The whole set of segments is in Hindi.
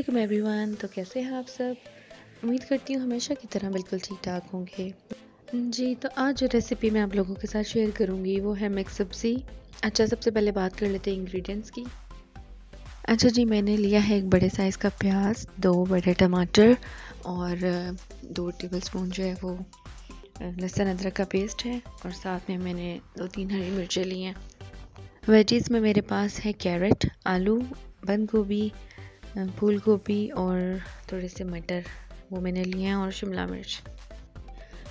वालेकुम एवरीवन। तो कैसे हैं आप सब? उम्मीद करती हूँ हमेशा की तरह बिल्कुल ठीक ठाक होंगे। जी, तो आज जो रेसिपी मैं आप लोगों के साथ शेयर करूँगी वो है मिक्स सब्ज़ी। अच्छा, सबसे पहले बात कर लेते हैं इंग्रेडिएंट्स की। अच्छा जी, मैंने लिया है एक बड़े साइज़ का प्याज, 2 बड़े टमाटर और 2 टेबलस्पून जो है वो लहसुन अदरक का पेस्ट है और साथ में मैंने 2-3 हरी मिर्चें ली हैं। वेजीज़ में मेरे पास है कैरेट, आलू, बंद गोभी, फूल गोभी और थोड़े से मटर वो मैंने लिए हैं और शिमला मिर्च।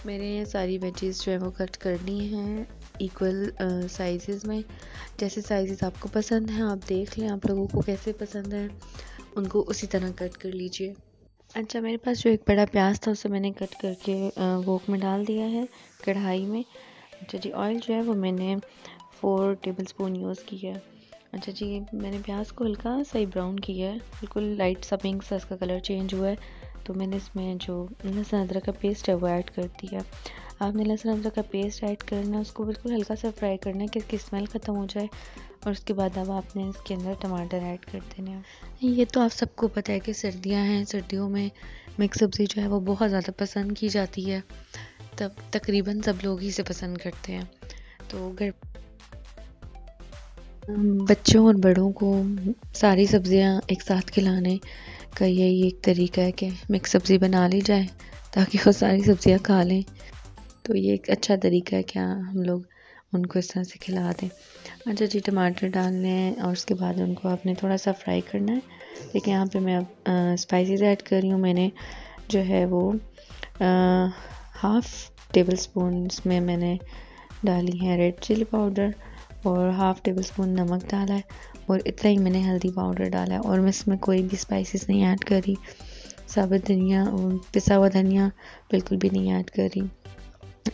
मैंने ये सारी वेजीज़ जो है वो कट करनी हैं इक्वल साइज़ में। जैसे साइज़ आपको पसंद है आप देख लें, आप लोगों को कैसे पसंद है उनको उसी तरह कट कर लीजिए। अच्छा, मेरे पास जो एक बड़ा प्याज था उसे मैंने कट करके वोक में डाल दिया है कढ़ाई में। अच्छा जी, ऑयल जो है वो मैंने 4 टेबलस्पून यूज़ की है। अच्छा जी, मैंने प्याज को हल्का सा ही ब्राउन किया है, बिल्कुल लाइट सा पिंक सा इसका कलर चेंज हुआ है। तो मैंने इसमें जो लहसुन अदरक का पेस्ट है वो ऐड कर दिया। आपने लहसुन अदरक का पेस्ट ऐड करना है, उसको बिल्कुल हल्का सा फ्राई करना है कि इसकी स्मेल ख़त्म हो जाए और उसके बाद अब आपने इसके अंदर टमाटर ऐड कर देने हैं। ये तो आप सबको पता है कि सर्दियाँ हैं, सर्दियों में मिक्स सब्ज़ी जो है वो बहुत ज़्यादा पसंद की जाती है। तब तकरीबन सब लोग ही इसे पसंद करते हैं। तो घर बच्चों और बड़ों को सारी सब्ज़ियाँ एक साथ खिलाने का यही एक तरीका है कि मिक्स सब्ज़ी बना ली जाए ताकि वो सारी सब्ज़ियाँ खा लें। तो ये एक अच्छा तरीका है कि हम लोग उनको इस तरह से खिला दें। अच्छा जी, टमाटर डालने हैं और उसके बाद उनको आपने थोड़ा सा फ्राई करना है। लेकिन यहाँ पे मैं अब स्पाइसेस ऐड कर रही हूँ। मैंने जो है वो हाफ़ टेबल स्पून इसमें मैंने डाली है रेड चिली पाउडर और हाफ़ टेबल स्पून नमक डाला है और इतना ही मैंने हल्दी पाउडर डाला है और मैं इसमें कोई भी स्पाइसेस नहीं ऐड करी। साबुत धनिया, पिसा हुआ धनिया बिल्कुल भी नहीं ऐड करी।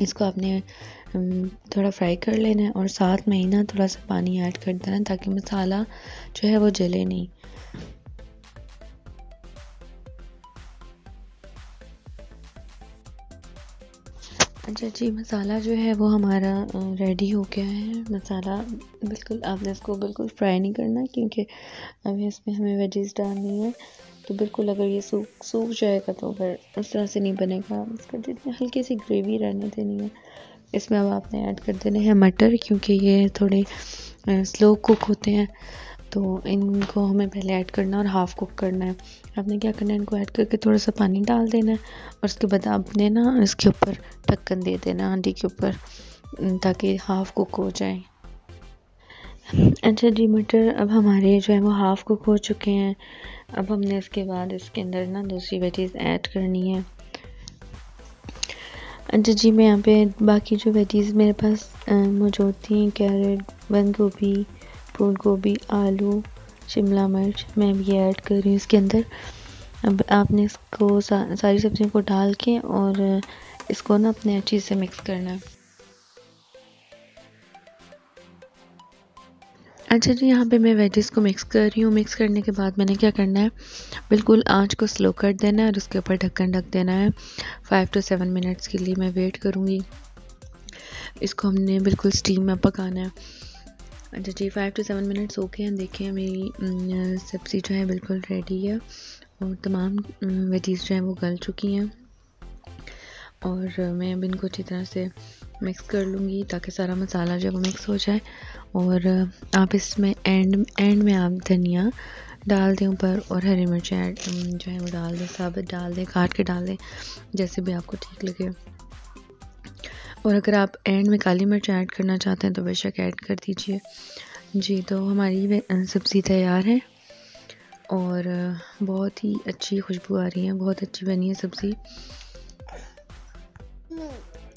इसको आपने थोड़ा फ्राई कर लेना है और साथ में ही ना थोड़ा सा पानी ऐड कर देना है ताकि मसाला जो है वो जले नहीं। अच्छा जी, मसाला जो है वो हमारा रेडी हो गया है। मसाला बिल्कुल आपने इसको बिल्कुल फ्राई नहीं करना क्योंकि अभी इसमें हमें वेजीज डालनी है। तो बिल्कुल अगर ये सूख जाएगा तो फिर उस तरह से नहीं बनेगा। इसका जितनी हल्की सी ग्रेवी रहने देनी है। इसमें अब आपने ऐड कर देने हैं मटर क्योंकि ये थोड़े स्लो कुक होते हैं, तो इनको हमें पहले ऐड करना है और हाफ़ कुक करना है। आपने क्या करना है, इनको ऐड करके थोड़ा सा पानी डाल देना है और उसके बाद आपने ना इसके ऊपर ढक्कन दे देना हांडी के ऊपर ताकि हाफ़ कुक हो जाए। अच्छा जी, मटर अब हमारे जो है वो हाफ़ कुक हो चुके हैं। अब हमने इसके बाद इसके अंदर ना दूसरी वेजीज ऐड करनी है। अच्छा जी, मैं यहाँ पे बाकी जो वेजीज़ मेरे पास मौजूद थी, कैरेट, बंद गोभी, फूल गोभी, आलू, शिमला मिर्च, मैं भी ऐड कर रही हूँ इसके अंदर। अब आपने इसको सारी सब्जियों को डाल के और इसको ना अपने अच्छी से मिक्स करना है। अच्छा जी, यहाँ पे मैं वेजिस को मिक्स कर रही हूँ। मिक्स करने के बाद मैंने क्या करना है, बिल्कुल आंच को स्लो कर देना है और उसके ऊपर ढक्कन ढक देना है। 5 to 7 मिनट्स के लिए मैं वेट करूँगी। इसको हमने बिल्कुल स्टीम में पकाना है। अच्छा जी, 5 to 7 मिनट्स हो गए हैं। देखिए मेरी सब्ज़ी जो है बिल्कुल रेडी है और तमाम वेजीज़ जो हैं वो गल चुकी हैं और मैं अब इनको अच्छी तरह से मिक्स कर लूँगी ताकि सारा मसाला जो है वो मिक्स हो जाए। और आप इसमें एंड में आप धनिया डाल दें ऊपर और हरी मिर्च जो है वो डाल दें, साबुत डाल दें, काट के डाल दें, जैसे भी आपको ठीक लगे। और अगर आप एंड में काली मिर्च ऐड करना चाहते हैं तो बेशक ऐड कर दीजिए। जी, तो हमारी सब्ज़ी तैयार है और बहुत ही अच्छी खुशबू आ रही है, बहुत अच्छी बनी है सब्ज़ी।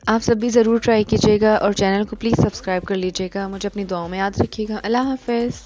आप सब भी ज़रूर ट्राई कीजिएगा और चैनल को प्लीज़ सब्सक्राइब कर लीजिएगा। मुझे अपनी दुआओं में याद रखिएगा। अल्लाह हाफ़िज़।